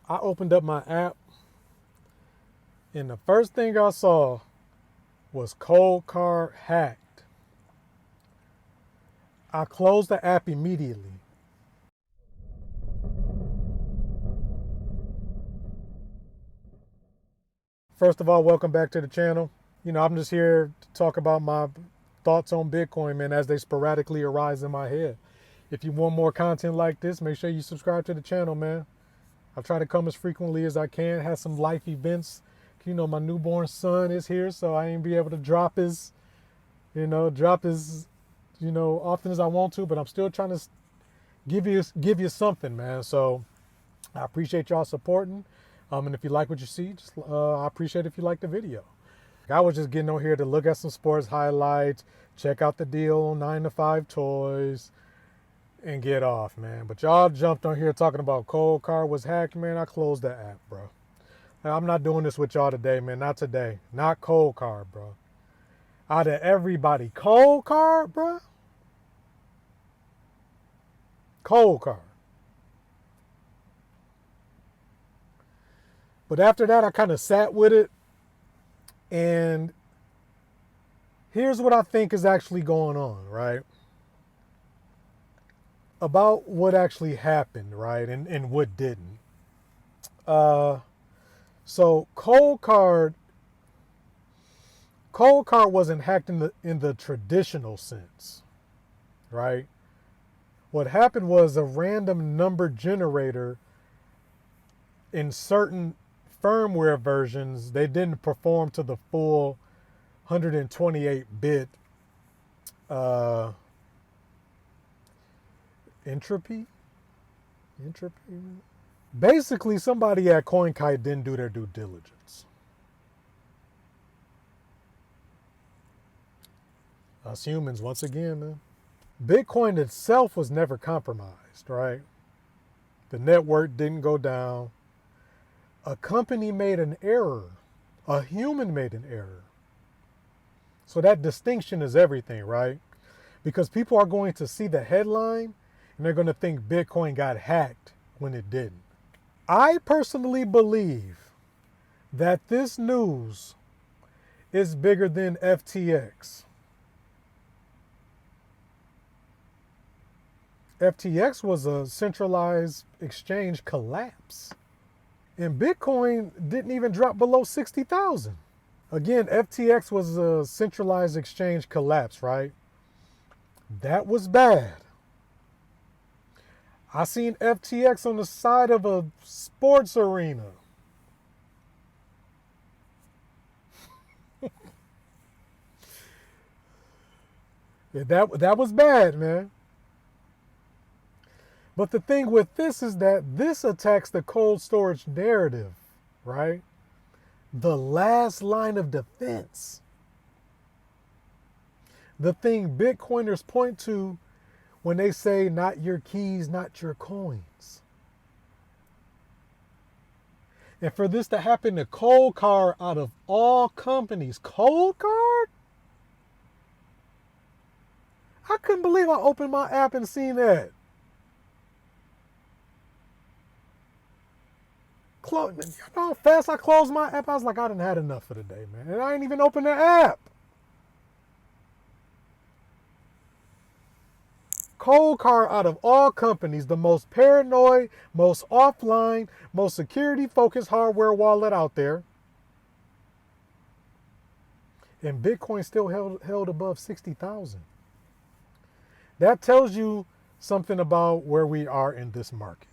I opened up my app, and the first thing I saw was COLDCARD hacked. I closed the app immediately. First of all, welcome back to the channel. I'm just here to talk about my thoughts on Bitcoin, man, as they sporadically arise in my head. If you want more content like this, make sure you subscribe to the channel, man. I try to come as frequently as I can, have some life events. My newborn son is here, so I ain't be able to drop his, often as I want to, but I'm still trying to give you something, man. So I appreciate y'all supporting. And if you like what you see, I appreciate if you like the video. I was just getting on here to look at some sports highlights, check out the deal on 9 to 5 toys, and get off, man. But y'all jumped on here talking about COLDCARD was hacked, man. I closed the app, bro. I'm not doing this with y'all today, man. Not today. Not COLDCARD, bro. Out of everybody, COLDCARD, bro. COLDCARD. But after that, I kind of sat with it. And here's what I think is actually going on, right? About what actually happened, right? And what didn't. So COLDCARD wasn't hacked in the traditional sense, right? What happened was a random number generator in certain firmware versions, they didn't perform to the full 128-bit entropy. Basically, somebody at CoinKite didn't do their due diligence. Us humans, once again, man. Bitcoin itself was never compromised, right? The network didn't go down. A company made an error. A human made an error. So that distinction is everything, right? Because people are going to see the headline and they're going to think Bitcoin got hacked when it didn't. I personally believe that this news is bigger than FTX. FTX was a centralized exchange collapse. And Bitcoin didn't even drop below 60,000. Again, FTX was a centralized exchange collapse, right? That was bad. I seen FTX on the side of a sports arena. That was bad, man. But the thing with this is that this attacks the cold storage narrative, right? The last line of defense. The thing Bitcoiners point to when they say not your keys, not your coins. And for this to happen to COLDCARD out of all companies, COLDCARD? I couldn't believe I opened my app and seen that. You know how fast I closed my app? I was like, I done had enough for the day, man. And I ain't even opened the app. COLDCARD out of all companies, the most paranoid, most offline, most security-focused hardware wallet out there. And Bitcoin still held above 60,000. That tells you something about where we are in this market.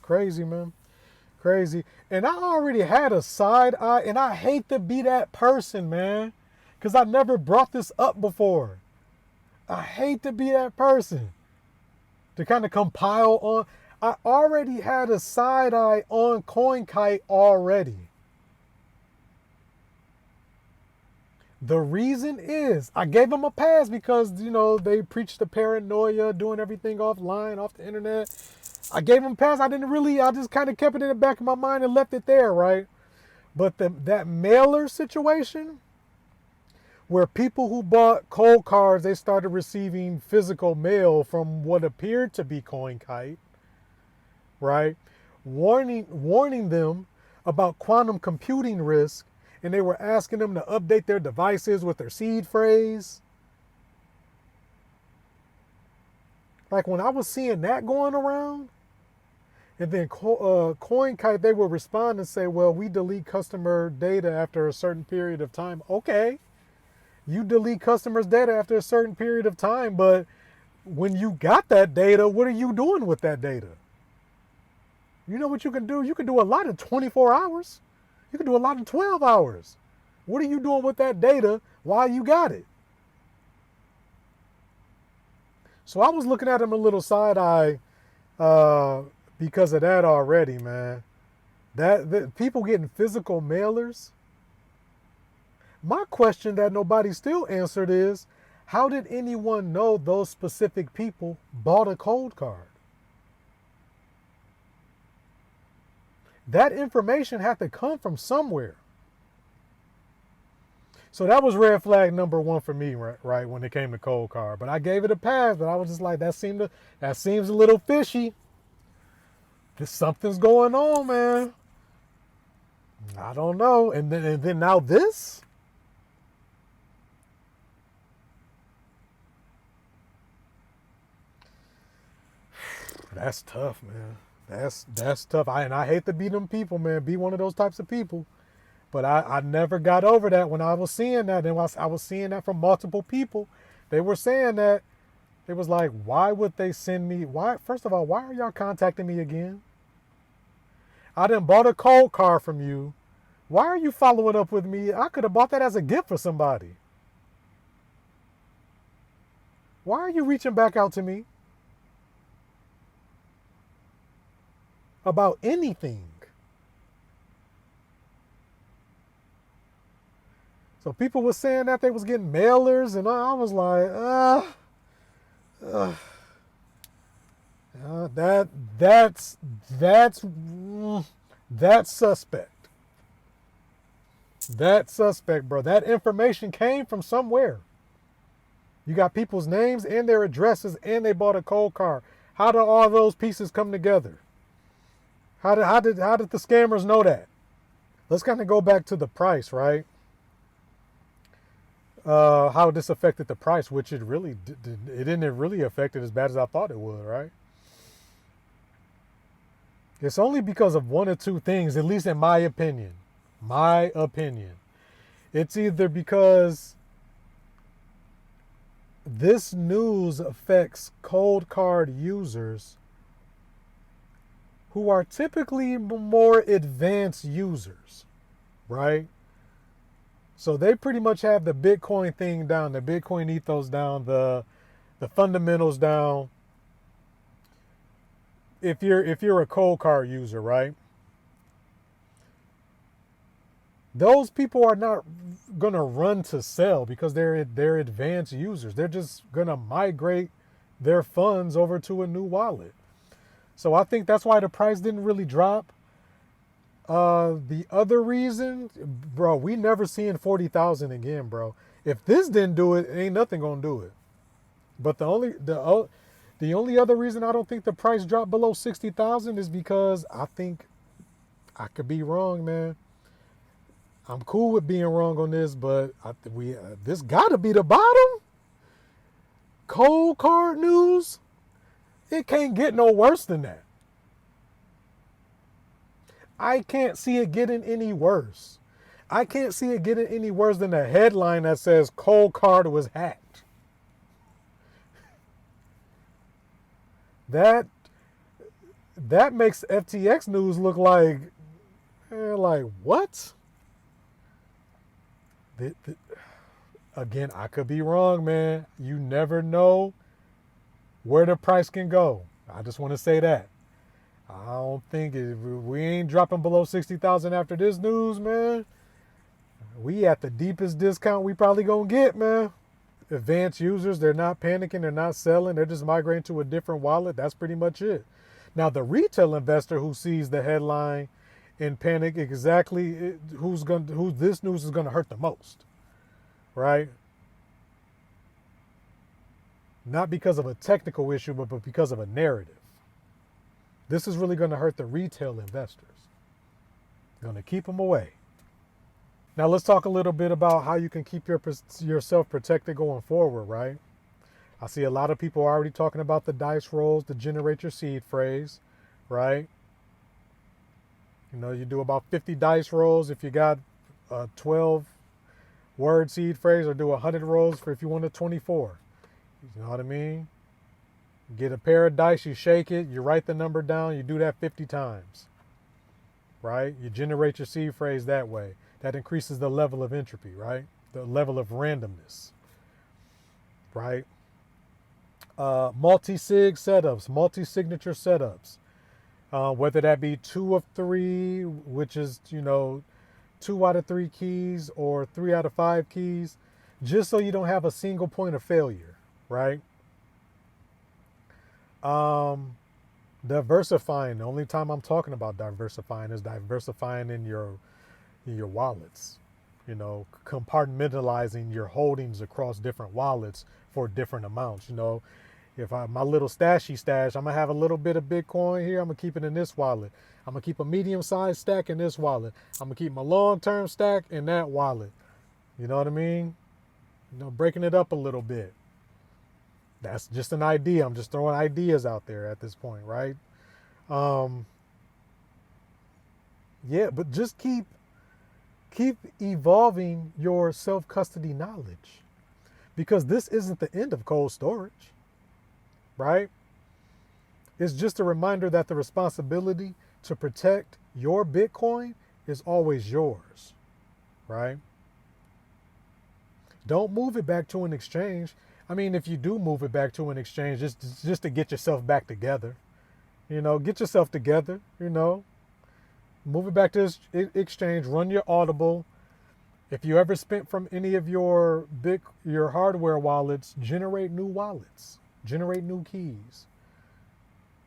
Crazy, man. Crazy. And I already had a side eye, and I hate to be that person, man, because I never brought this up before. I hate to be that person to kind of compile on. I already had a side eye on CoinKite already. The reason is I gave them a pass because, they preached the paranoia, doing everything offline, off the internet. I gave them a pass. I just kind of kept it in the back of my mind and left it there, right? But that mailer situation where people who bought COLDCARDs, they started receiving physical mail from what appeared to be CoinKite, right? warning them about quantum computing risk, and they were asking them to update their devices with their seed phrase. Like when I was seeing that going around, and then CoinKite, they would respond and say, well, we delete customer data after a certain period of time. Okay, you delete customers' data after a certain period of time, but when you got that data, what are you doing with that data? You know what you can do? You can do a lot in 24 hours. You can do a lot in 12 hours. What are you doing with that data while you got it? So I was looking at him a little side eye because of that already, man. That people getting physical mailers. My question that nobody still answered is, how did anyone know those specific people bought a cold card? That information had to come from somewhere. So that was red flag number one for me, right, when it came to cold card. But I gave it a pass, but I was just like, that seems a little fishy. Something's going on, man. I don't know. And then now this? That's tough, man. That's tough. I hate to be them people, man. Be one of those types of people. But I never got over that when I was seeing that. And I was seeing that from multiple people. They were saying that. It was like, why would they send me? First of all, why are y'all contacting me again? I done bought a cold card from you. Why are you following up with me? I could have bought that as a gift for somebody. Why are you reaching back out to me about anything? So people were saying that they was getting mailers, and I was like, that's suspect. That's suspect, bro. That information came from somewhere. You got people's names and their addresses, and they bought a cold card. How did all those pieces come together? How did the scammers know that? Let's kind of go back to the price, right? How this affected the price, which it didn't really affect it as bad as I thought it would, right? It's only because of one or two things, at least in my opinion. My opinion. It's either because this news affects cold card users who are typically more advanced users, right? So they pretty much have the Bitcoin thing down, the Bitcoin ethos down, the fundamentals down. If you're a cold card user, right? Those people are not gonna run to sell because they're advanced users. They're just gonna migrate their funds over to a new wallet. So I think that's why the price didn't really drop. The other reason, bro, we never seeing 40,000 again, bro. If this didn't do it, ain't nothing gonna do it. But the only other reason I don't think the price dropped below 60,000 is because I think I could be wrong, man. I'm cool with being wrong on this, but this got to be the bottom. Cold card news, it can't get no worse than that. I can't see it getting any worse. I can't see it getting any worse than a headline that says cold card was hacked. That makes FTX news look like what? Again, I could be wrong, man. You never know where the price can go. I just want to say that. I don't think we ain't dropping below 60,000 after this news, man. We at the deepest discount we probably gonna get, man. Advanced users, they're not panicking, they're not selling, they're just migrating to a different wallet. That's pretty much it. Now, the retail investor who sees the headline and panic exactly who this news is gonna hurt the most, right? Not because of a technical issue, but because of a narrative. This is really going to hurt the retail investors. Going to keep them away. Now let's talk a little bit about how you can keep yourself protected going forward, right? I see a lot of people already talking about the dice rolls to generate your seed phrase, right? You know, you do about 50 dice rolls if you got a 12 word seed phrase, or do 100 rolls for if you want a 24. You know what I mean? Get a pair of dice, you shake it, you write the number down, you do that 50 times, right? You generate your seed phrase that way. That increases the level of entropy, right? The level of randomness, right? Multi-sig setups, multi-signature setups, whether that be 2 of 3, which is, you know, 2 out of 3 keys, or 3 out of 5 keys, just so you don't have a single point of failure, right? Diversifying. The only time I'm talking about diversifying is diversifying in your wallets. You know, compartmentalizing your holdings across different wallets for different amounts. You know, if my little stashy stash, I'm gonna have a little bit of Bitcoin here. I'm gonna keep it in this wallet. I'm gonna keep a medium-sized stack in this wallet. I'm gonna keep my long-term stack in that wallet. You know what I mean? You know, breaking it up a little bit. That's just an idea. I'm just throwing ideas out there at this point, right? Yeah, but just keep evolving your self-custody knowledge, because this isn't the end of cold storage, right? It's just a reminder that the responsibility to protect your Bitcoin is always yours, right? Don't move it back to an exchange. I mean, if you do move it back to an exchange, just to get yourself back together, you know, get yourself together, you know, move it back to this exchange, run your Audible. If you ever spent from any of your hardware wallets, generate new wallets, generate new keys,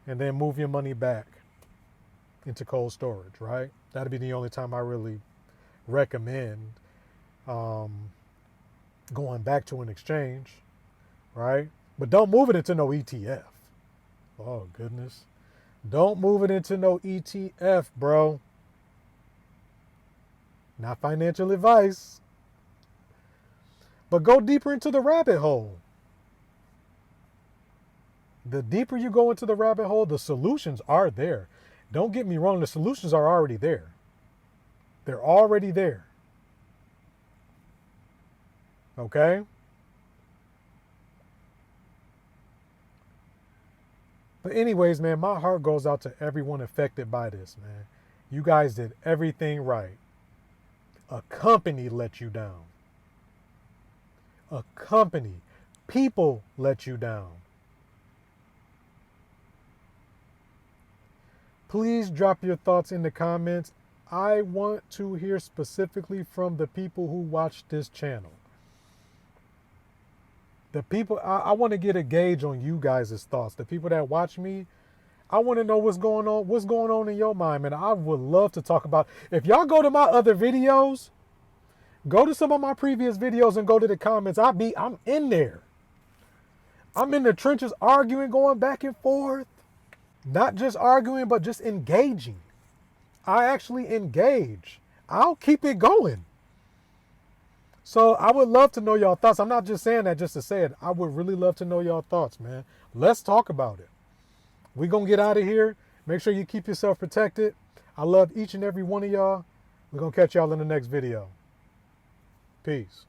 and then move your money back into cold storage, right? That'd be the only time I really recommend going back to an exchange, right? But don't move it into no ETF. Oh, goodness. Don't move it into no ETF, bro. Not financial advice. But go deeper into the rabbit hole. The deeper you go into the rabbit hole, the solutions are there. Don't get me wrong, the solutions are already there. They're already there. Okay? But anyways, man, my heart goes out to everyone affected by this, man. You guys did everything right. A company let you down. A company, people let you down. Please drop your thoughts in the comments. I want to hear specifically from the people who watch this channel. The people, I want to get a gauge on you guys' thoughts. The people that watch me, I want to know what's going on in your mind, man. I would love to talk about, if y'all go to my other videos, go to some of my previous videos and go to the comments. I'm in there. I'm in the trenches arguing, going back and forth. Not just arguing, but just engaging. I actually engage. I'll keep it going. So I would love to know y'all thoughts. I'm not just saying that just to say it. I would really love to know y'all thoughts, man. Let's talk about it. We're going to get out of here. Make sure you keep yourself protected. I love each and every one of y'all. We're going to catch y'all in the next video. Peace.